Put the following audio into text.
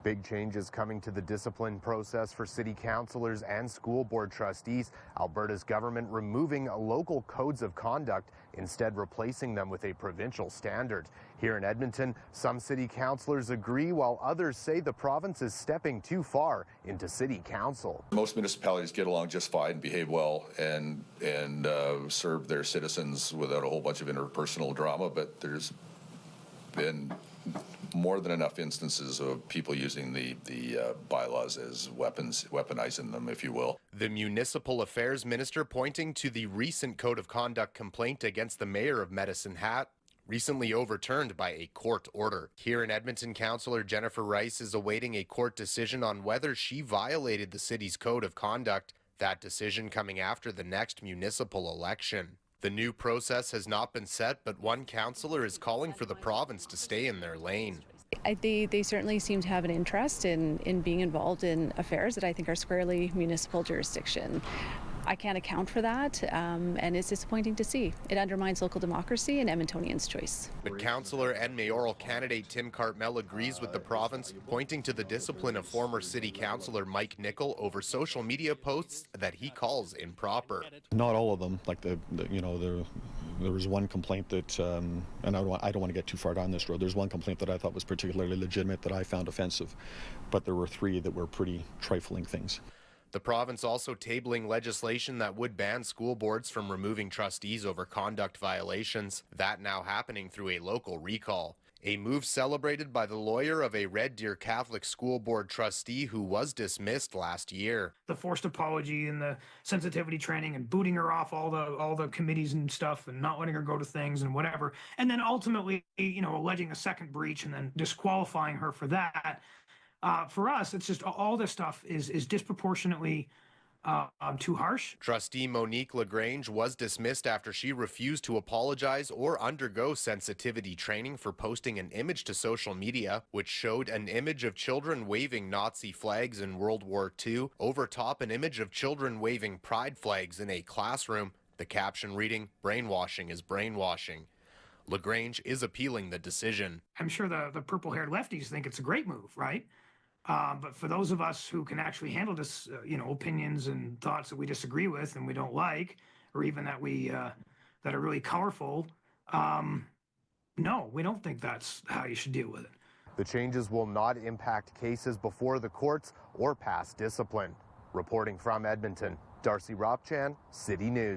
Big changes coming to the discipline process for city councillors and school board trustees. Alberta's government removing local codes of conduct, instead replacing them with a provincial standard. Here in Edmonton, some city councillors agree, while others say the province is stepping too far into city council. Most municipalities get along just fine, behave well, and serve their citizens without a whole bunch of interpersonal drama, but there's been more than enough instances of people using the bylaws as weapons, weaponizing them, if you will. The Municipal Affairs Minister pointing to the recent code of conduct complaint against the mayor of Medicine Hat, recently overturned by a court order. Here in Edmonton, Councillor Jennifer Rice is awaiting a court decision on whether she violated the city's code of conduct, that decision coming after the next municipal election. The new process has not been set, but one councillor is calling for the province to stay in their lane. They certainly seem to have an interest in being involved in affairs that I think are squarely municipal jurisdiction. I can't account for that, and it's disappointing to see. It undermines local democracy and Edmontonians' choice. But councillor and mayoral candidate Tim Cartmel agrees with the province, pointing to the discipline of former city councillor Mike Nickel over social media posts that he calls improper. Not all of them. Like there was one complaint that, and I don't want to get too far down this road. There's one complaint that I thought was particularly legitimate that I found offensive, but there were three that were pretty trifling things. The province also tabling legislation that would ban school boards from removing trustees over conduct violations. That now happening through a local recall. A move celebrated by the lawyer of a Red Deer Catholic School Board trustee who was dismissed last year. The forced apology and the sensitivity training and booting her off all the committees and stuff and not letting her go to things and whatever. And then ultimately, alleging a second breach and then disqualifying her for that. For us, it's just all this stuff is disproportionately too harsh. Trustee Monique LaGrange was dismissed after she refused to apologize or undergo sensitivity training for posting an image to social media, which showed an image of children waving Nazi flags in World War II over top an image of children waving pride flags in a classroom. The caption reading, "Brainwashing is brainwashing." LaGrange is appealing the decision. I'm sure the purple-haired lefties think it's a great move, right? But for those of us who can actually handle this, opinions and thoughts that we disagree with and we don't like, or even that that are really colorful, no, we don't think that's how you should deal with it. The changes will not impact cases before the courts or past discipline. Reporting from Edmonton, Darcy Ropchan, City News.